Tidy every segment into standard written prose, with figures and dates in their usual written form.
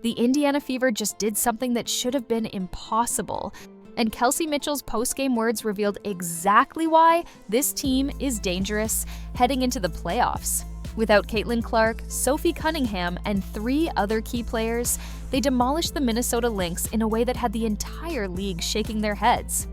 The Indiana Fever just did something that should have been impossible. And Kelsey Mitchell's post-game words revealed exactly why this team is dangerous heading into the playoffs. Without Caitlin Clark, Sophie Cunningham, and 3 other key players, they demolished the Minnesota Lynx in a way that had the entire league shaking their heads.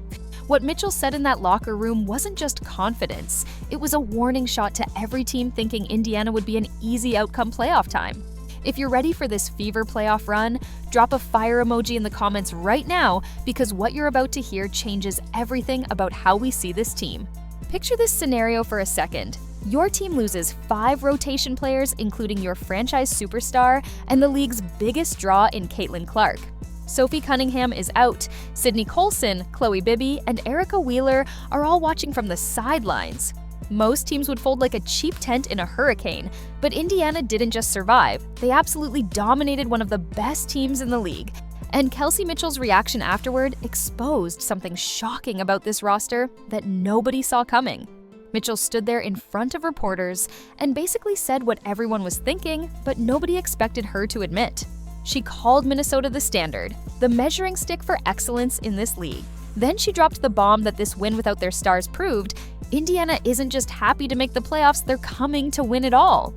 What Mitchell said in that locker room wasn't just confidence, it was a warning shot to every team thinking Indiana would be an easy outcome playoff time. If you're ready for this Fever playoff run, drop a fire emoji in the comments right now because what you're about to hear changes everything about how we see this team. Picture this scenario for a second. Your team loses 5 rotation players, including your franchise superstar and the league's biggest draw in Caitlin Clark. Sophie Cunningham is out. Sydney Colson, Chloe Bibby, and Erica Wheeler are all watching from the sidelines. Most teams would fold like a cheap tent in a hurricane, but Indiana didn't just survive. They absolutely dominated one of the best teams in the league. And Kelsey Mitchell's reaction afterward exposed something shocking about this roster that nobody saw coming. Mitchell stood there in front of reporters and basically said what everyone was thinking, but nobody expected her to admit. She called Minnesota the standard, the measuring stick for excellence in this league. Then she dropped the bomb that this win without their stars proved. Indiana isn't just happy to make the playoffs, they're coming to win it all.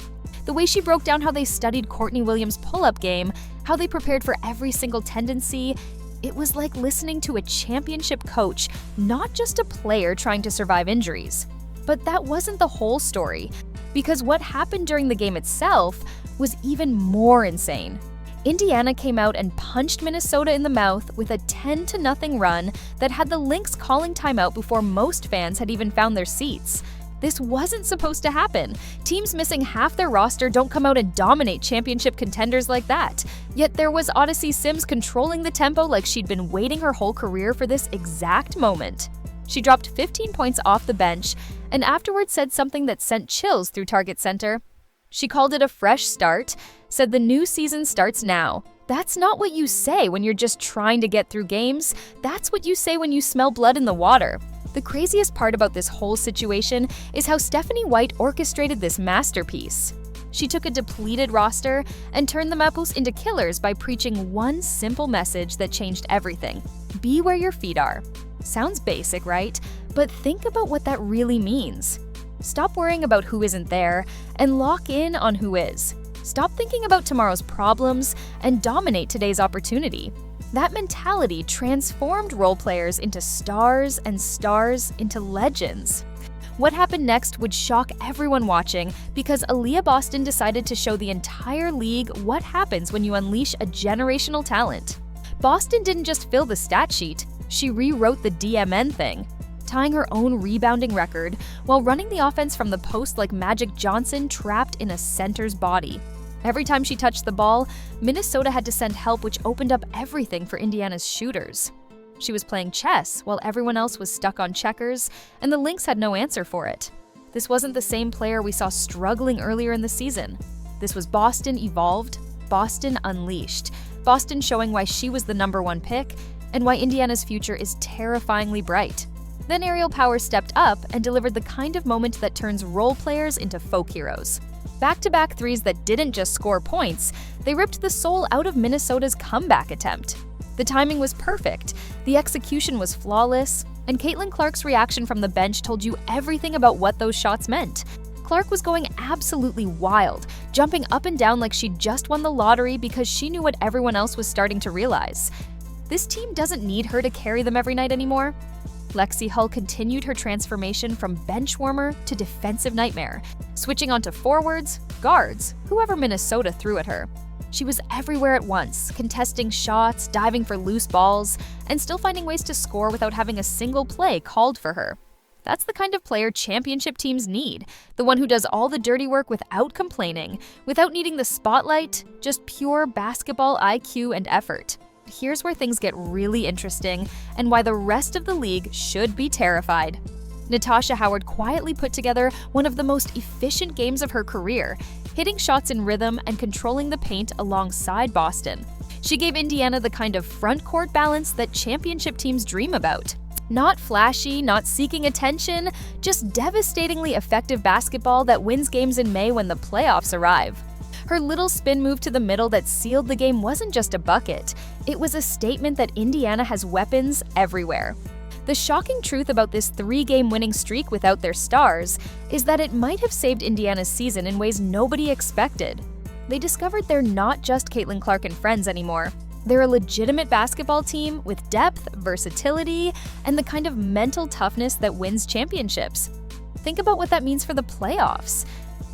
The way she broke down how they studied Courtney Williams' pull-up game, how they prepared for every single tendency, it was like listening to a championship coach, not just a player trying to survive injuries. But that wasn't the whole story, because what happened during the game itself was even more insane. Indiana came out and punched Minnesota in the mouth with a 10-0 run that had the Lynx calling timeout before most fans had even found their seats. This wasn't supposed to happen. Teams missing half their roster don't come out and dominate championship contenders like that. Yet there was Odyssey Sims controlling the tempo like she'd been waiting her whole career for this exact moment. She dropped 15 points off the bench and afterwards said something that sent chills through Target Center. She called it a fresh start, said the new season starts now. That's not what you say when you're just trying to get through games. That's what you say when you smell blood in the water. The craziest part about this whole situation is how Stephanie White orchestrated this masterpiece. She took a depleted roster and turned the Maples into killers by preaching one simple message that changed everything. Be where your feet are. Sounds basic, right? But think about what that really means. Stop worrying about who isn't there and lock in on who is. Stop thinking about tomorrow's problems and dominate today's opportunity. That mentality transformed role players into stars and stars into legends. What happened next would shock everyone watching because Aliyah Boston decided to show the entire league what happens when you unleash a generational talent. Boston didn't just fill the stat sheet, she rewrote the DMN thing, tying her own rebounding record while running the offense from the post like Magic Johnson trapped in a center's body. Every time she touched the ball, Minnesota had to send help, which opened up everything for Indiana's shooters. She was playing chess while everyone else was stuck on checkers, and the Lynx had no answer for it. This wasn't the same player we saw struggling earlier in the season. This was Boston evolved, Boston unleashed, Boston showing why she was the #1 pick and why Indiana's future is terrifyingly bright. Then Ariel Powers stepped up and delivered the kind of moment that turns role players into folk heroes. Back-to-back threes that didn't just score points, they ripped the soul out of Minnesota's comeback attempt. The timing was perfect, the execution was flawless, and Caitlin Clark's reaction from the bench told you everything about what those shots meant. Clark was going absolutely wild, jumping up and down like she'd just won the lottery because she knew what everyone else was starting to realize. This team doesn't need her to carry them every night anymore. Lexi Hull continued her transformation from bench warmer to defensive nightmare, switching onto forwards, guards, whoever Minnesota threw at her. She was everywhere at once, contesting shots, diving for loose balls, and still finding ways to score without having a single play called for her. That's the kind of player championship teams need, the one who does all the dirty work without complaining, without needing the spotlight, just pure basketball IQ and effort. Here's where things get really interesting and why the rest of the league should be terrified. Natasha Howard quietly put together one of the most efficient games of her career, hitting shots in rhythm and controlling the paint alongside Boston. She gave Indiana the kind of front court balance that championship teams dream about. Not flashy, not seeking attention, just devastatingly effective basketball that wins games in May when the playoffs arrive. Her little spin move to the middle that sealed the game wasn't just a bucket. It was a statement that Indiana has weapons everywhere. The shocking truth about this 3-game winning streak without their stars is that it might have saved Indiana's season in ways nobody expected. They discovered they're not just Caitlin Clark and friends anymore. They're a legitimate basketball team with depth, versatility, and the kind of mental toughness that wins championships. Think about what that means for the playoffs.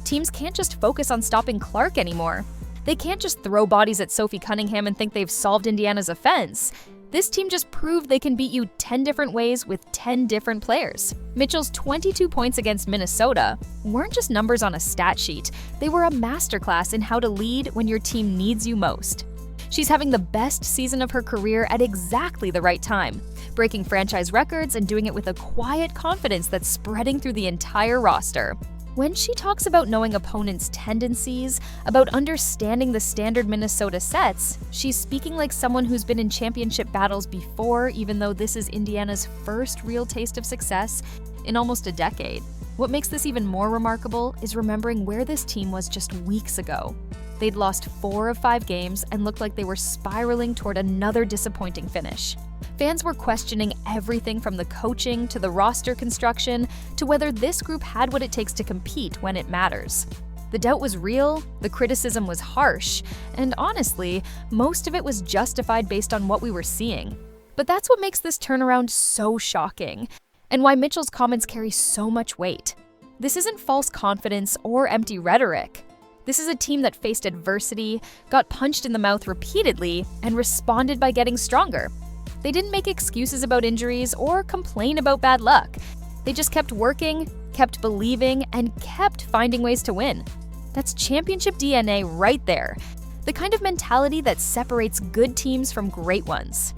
Teams can't just focus on stopping Clark anymore. They can't just throw bodies at Sophie Cunningham and think they've solved Indiana's offense. This team just proved they can beat you 10 different ways with 10 different players. Mitchell's 22 points against Minnesota weren't just numbers on a stat sheet. They were a masterclass in how to lead when your team needs you most. She's having the best season of her career at exactly the right time, breaking franchise records and doing it with a quiet confidence that's spreading through the entire roster. When she talks about knowing opponents' tendencies, about understanding the standard Minnesota sets, she's speaking like someone who's been in championship battles before, even though this is Indiana's first real taste of success in almost a decade. What makes this even more remarkable is remembering where this team was just weeks ago. They'd lost 4 of 5 games and looked like they were spiraling toward another disappointing finish. Fans were questioning everything from the coaching to the roster construction to whether this group had what it takes to compete when it matters. The doubt was real, the criticism was harsh, and honestly, most of it was justified based on what we were seeing. But that's what makes this turnaround so shocking, and why Mitchell's comments carry so much weight. This isn't false confidence or empty rhetoric. This is a team that faced adversity, got punched in the mouth repeatedly, and responded by getting stronger. They didn't make excuses about injuries or complain about bad luck. They just kept working, kept believing, and kept finding ways to win. That's championship DNA right there, the kind of mentality that separates good teams from great ones.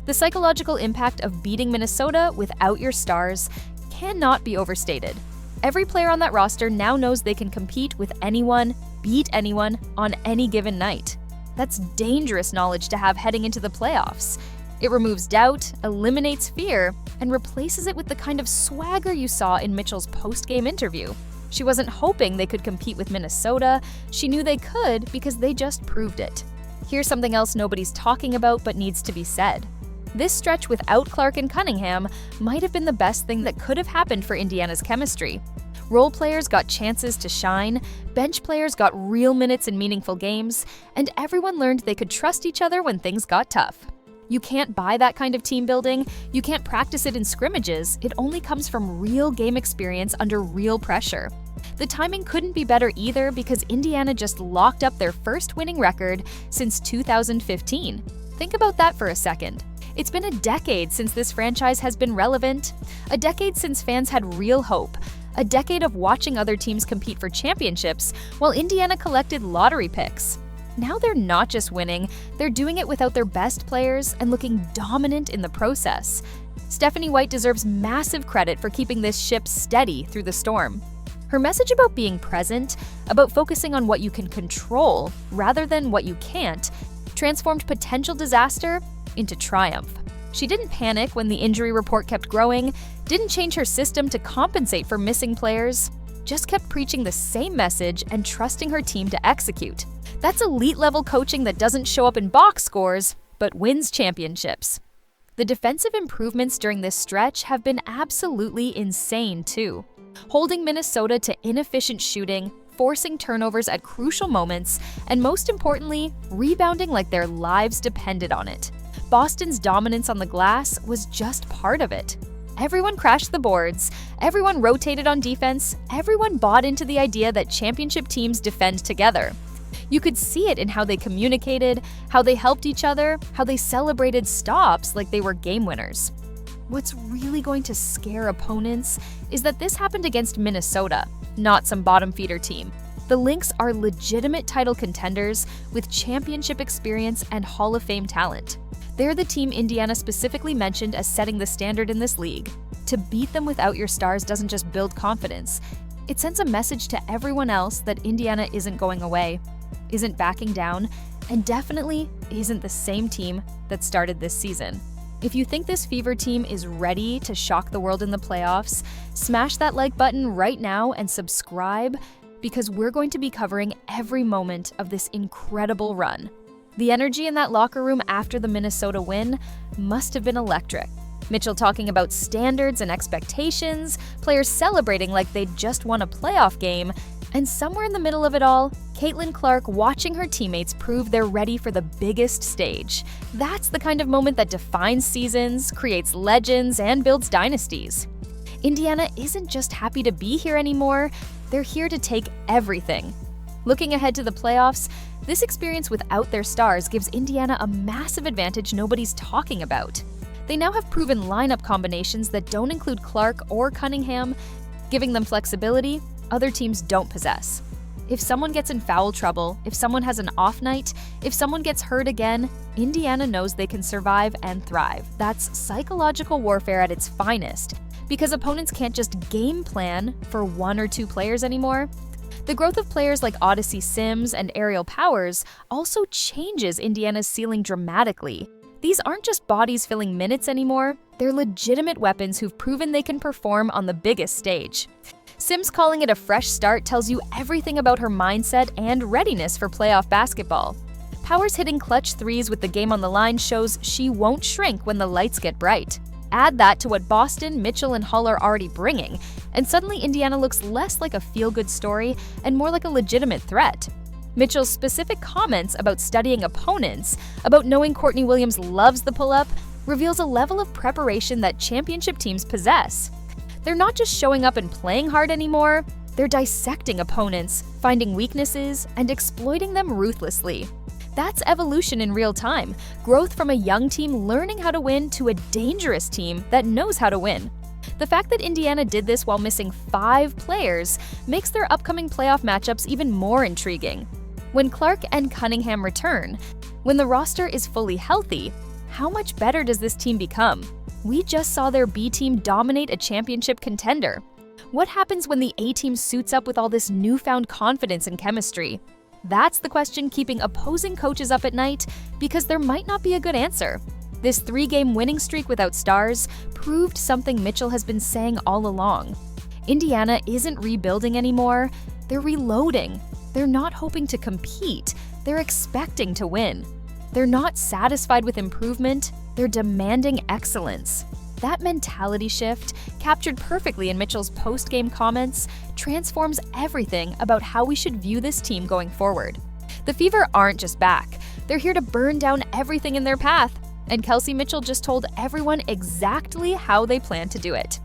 The psychological impact of beating Minnesota without your stars cannot be overstated. Every player on that roster now knows they can compete with anyone, beat anyone, on any given night. That's dangerous knowledge to have heading into the playoffs. It removes doubt, eliminates fear, and replaces it with the kind of swagger you saw in Mitchell's post-game interview. She wasn't hoping they could compete with Minnesota. She knew they could because they just proved it. Here's something else nobody's talking about but needs to be said. This stretch without Clark and Cunningham might have been the best thing that could have happened for Indiana's chemistry. Role players got chances to shine, bench players got real minutes in meaningful games, and everyone learned they could trust each other when things got tough. You can't buy that kind of team building, you can't practice it in scrimmages, it only comes from real game experience under real pressure. The timing couldn't be better either because Indiana just locked up their first winning record since 2015. Think about that for a second. It's been a decade since this franchise has been relevant, a decade since fans had real hope, a decade of watching other teams compete for championships while Indiana collected lottery picks. Now they're not just winning, they're doing it without their best players and looking dominant in the process. Stephanie White deserves massive credit for keeping this ship steady through the storm. Her message about being present, about focusing on what you can control rather than what you can't, transformed potential disaster into triumph. She didn't panic when the injury report kept growing, didn't change her system to compensate for missing players, just kept preaching the same message and trusting her team to execute. That's elite-level coaching that doesn't show up in box scores, but wins championships. The defensive improvements during this stretch have been absolutely insane, too. Holding Minnesota to inefficient shooting, forcing turnovers at crucial moments, and most importantly, rebounding like their lives depended on it. Boston's dominance on the glass was just part of it. Everyone crashed the boards, everyone rotated on defense, everyone bought into the idea that championship teams defend together. You could see it in how they communicated, how they helped each other, how they celebrated stops like they were game winners. What's really going to scare opponents is that this happened against Minnesota, not some bottom feeder team. The Lynx are legitimate title contenders with championship experience and Hall of Fame talent. They're the team Indiana specifically mentioned as setting the standard in this league. To beat them without your stars doesn't just build confidence, it sends a message to everyone else that Indiana isn't going away, isn't backing down, and definitely isn't the same team that started this season. If you think this Fever team is ready to shock the world in the playoffs, smash that like button right now and subscribe, because we're going to be covering every moment of this incredible run. The energy in that locker room after the Minnesota win must have been electric. Mitchell talking about standards and expectations, players celebrating like they'd just won a playoff game, and somewhere in the middle of it all, Caitlin Clark watching her teammates prove they're ready for the biggest stage. That's the kind of moment that defines seasons, creates legends, and builds dynasties. Indiana isn't just happy to be here anymore, they're here to take everything. Looking ahead to the playoffs, this experience without their stars gives Indiana a massive advantage nobody's talking about. They now have proven lineup combinations that don't include Clark or Cunningham, giving them flexibility other teams don't possess. If someone gets in foul trouble, if someone has an off night, if someone gets hurt again, Indiana knows they can survive and thrive. That's psychological warfare at its finest, because opponents can't just game plan for one or two players anymore. The growth of players like Odyssey Sims and Ariel Powers also changes Indiana's ceiling dramatically. These aren't just bodies filling minutes anymore, they're legitimate weapons who've proven they can perform on the biggest stage. Sims calling it a fresh start tells you everything about her mindset and readiness for playoff basketball. Powers hitting clutch threes with the game on the line shows she won't shrink when the lights get bright. Add that to what Boston, Mitchell, and Hull are already bringing, and suddenly Indiana looks less like a feel-good story and more like a legitimate threat. Mitchell's specific comments about studying opponents, about knowing Courtney Williams loves the pull-up, reveals a level of preparation that championship teams possess. They're not just showing up and playing hard anymore, they're dissecting opponents, finding weaknesses, and exploiting them ruthlessly. That's evolution in real time, growth from a young team learning how to win to a dangerous team that knows how to win. The fact that Indiana did this while missing 5 players makes their upcoming playoff matchups even more intriguing. When Clark and Cunningham return, when the roster is fully healthy, how much better does this team become? We just saw their B team dominate a championship contender. What happens when the A team suits up with all this newfound confidence and chemistry? That's the question keeping opposing coaches up at night, because there might not be a good answer. This 3-game winning streak without stars proved something Mitchell has been saying all along. Indiana isn't rebuilding anymore, they're reloading. They're not hoping to compete, they're expecting to win. They're not satisfied with improvement, they're demanding excellence. That mentality shift, captured perfectly in Mitchell's post-game comments, transforms everything about how we should view this team going forward. The Fever aren't just back, they're here to burn down everything in their path, and Kelsey Mitchell just told everyone exactly how they plan to do it.